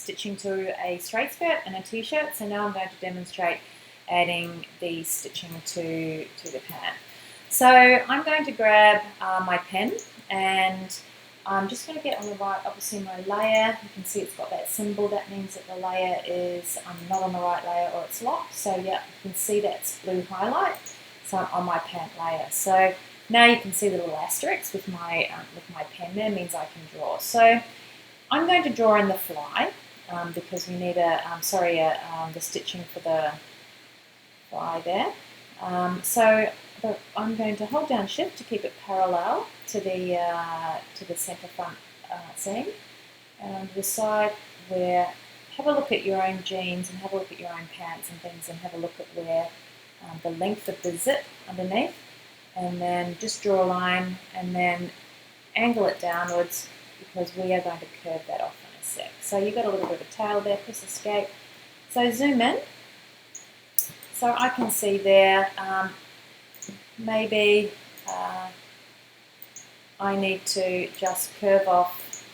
stitching to a straight skirt and a t-shirt, so now I'm going to demonstrate adding the stitching to the pant. So I'm going to grab my pen, and I'm just going to get on the right, obviously my layer. You can see it's got that symbol. That means that the layer is not on the right layer or it's locked. So yeah, you can see that's blue highlight. So I'm on my pant layer. So now you can see the little asterisks with my pen there, means I can draw. So I'm going to draw in the fly because we need the stitching for the fly there. So I'm going to hold down Shift to keep it parallel to the centre front seam, and on the side where, have a look at your own jeans and have a look at your own pants and things, and have a look at where the length of the zip underneath, and then just draw a line and then angle it downwards because we are going to curve that off in a sec. So you've got a little bit of a tail there, press escape. So zoom in. So I can see there, maybe I need to just curve off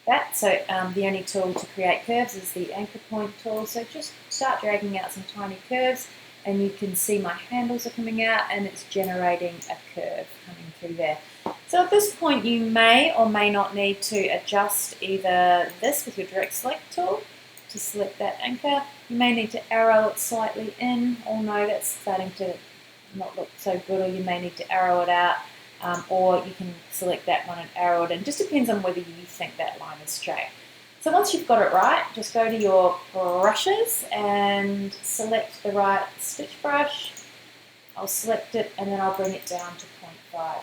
that. So the only tool to create curves is the anchor point tool. So just start dragging out some tiny curves, and you can see my handles are coming out and it's generating a curve coming through there. So at this point you may or may not need to adjust either this with your direct select tool to select that anchor. You may need to arrow it slightly in, or no, that's starting to not look so good, or you may need to arrow it out, or you can select that one and arrow it in. Just depends on whether you think that line is straight. So once you've got it right, just go to your brushes and select the right stitch brush. I'll select it and then I'll bring it down to 0.5.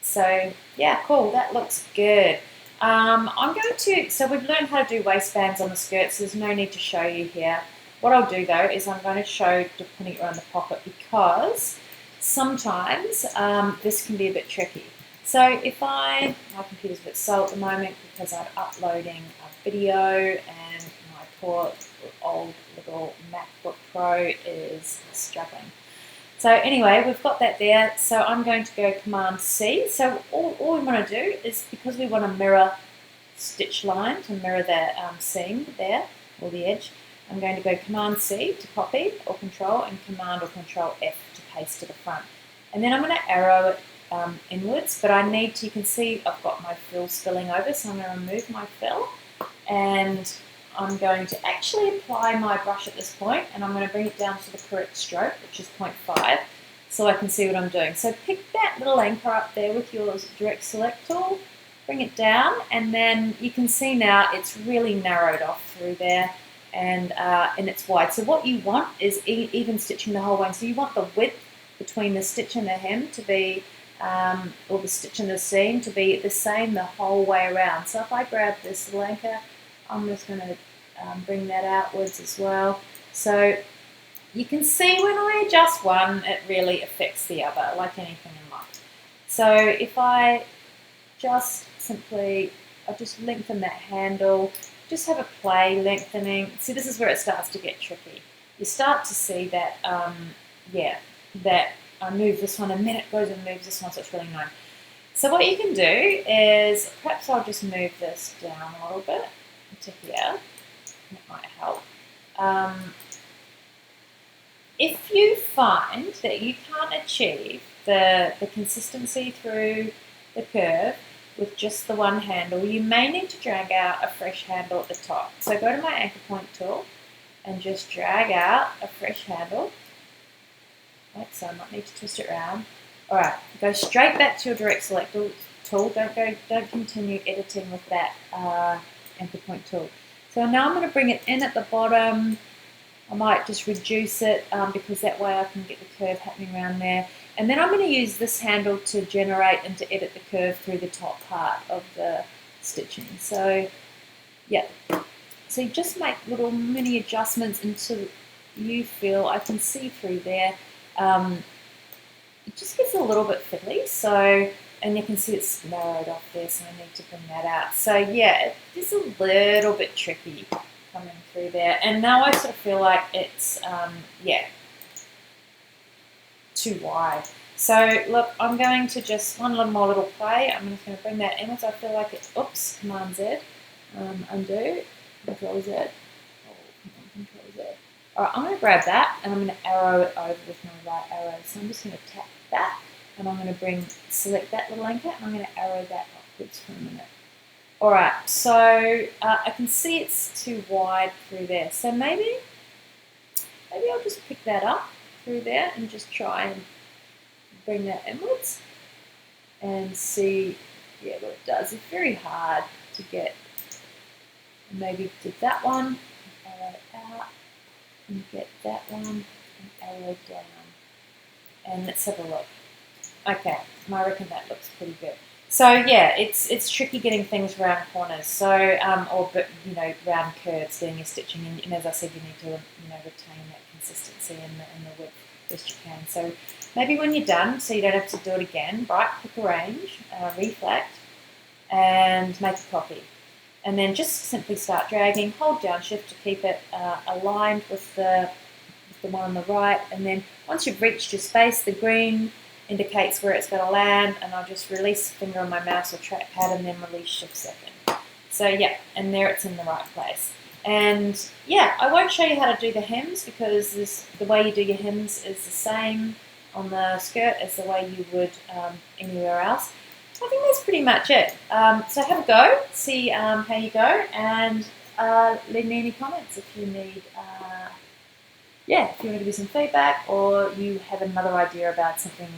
So yeah, cool, that looks good. So we've learned how to do waistbands on the skirts, so there's no need to show you here. What I'll do though is I'm going to show putting it around the pocket, because sometimes this can be a bit tricky. So if my computer's a bit slow at the moment because I'm uploading a video and my poor old little MacBook Pro is struggling. So anyway, we've got that there. So I'm going to go Command C. So all we want to do is, because we want to mirror stitch line to mirror that seam there, or the edge, I'm going to go Command C to copy, or Control, and Command or Control F to paste to the front. And then I'm going to arrow it inwards, but I need to, you can see I've got my fill spilling over, so I'm going to remove my fill, and I'm going to actually apply my brush at this point, and I'm going to bring it down to the correct stroke, which is 0.5, so I can see what I'm doing. So pick that little anchor up there with your direct select tool, bring it down, and then you can see now it's really narrowed off through there, and it's wide. So what you want is even stitching the whole way. So you want the width between the stitch and the hem to be, or the stitch and the seam to be the same the whole way around. So if I grab this little anchor, I'm just going to bring that outwards as well. So you can see when I adjust one, it really affects the other, like anything in life. So if I just I'll just lengthen that handle, just have a play lengthening. See, this is where it starts to get tricky. You start to see that, that I move this one and then it goes and moves this one, so it's really annoying. So what you can do is, perhaps I'll just move this down a little bit to here. It might help. If you find that you can't achieve the consistency through the curve with just the one handle, you may need to drag out a fresh handle at the top. So go to my anchor point tool and just drag out a fresh handle. Right, so I might need to twist it around. Alright, go straight back to your direct select tool. Don't continue editing with that anchor point tool. So now I'm going to bring it in at the bottom. I might just reduce it because that way I can get the curve happening around there. And then I'm going to use this handle to generate and to edit the curve through the top part of the stitching. So, yeah. So you just make little mini adjustments until you feel, I can see through there. It just gets a little bit fiddly. So, and you can see it's narrowed off there, so I need to bring that out. So yeah, it's a little bit tricky coming through there. And now I sort of feel like it's, too wide. So look, I'm going to just, one more little play, I'm just going to bring that inwards. I feel like it's, oops, Command Z. Undo, Control Z. Oh, Control Z. Alright, I'm going to grab that and I'm going to arrow it over with my right arrow. So I'm just going to tap that and I'm going to select that little anchor and I'm going to arrow that upwards for a minute. Alright, so I can see it's too wide through there. So maybe I'll just pick that up through there and just try and bring that inwards and see what it does. It's very hard to get. Maybe did that one, arrow out, and get that one, and arrow down. And let's have a look. Okay, I reckon that looks pretty good. So yeah, it's tricky getting things around corners. So or round curves, getting your stitching, and as I said, you need to retain that consistency in the width best you can. So maybe when you're done, so you don't have to do it again, right-click arrange, reflect, and make a copy. And then just simply start dragging, hold down shift to keep it aligned with the one on the right, and then once you've reached your space, the green indicates where it's going to land, and I'll just release the finger on my mouse or trackpad and then release shift second. So yeah, and there it's in the right place. And yeah, I won't show you how to do the hems because the way you do your hems is the same on the skirt as the way you would anywhere else. I think that's pretty much it. So have a go, see how you go, and leave me any comments if you need, if you want to give me some feedback or you have another idea about something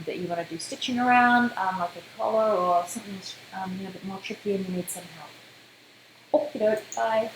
that you want to do stitching around, like a collar or something a bit more tricky and you need some help. Okie doke, bye.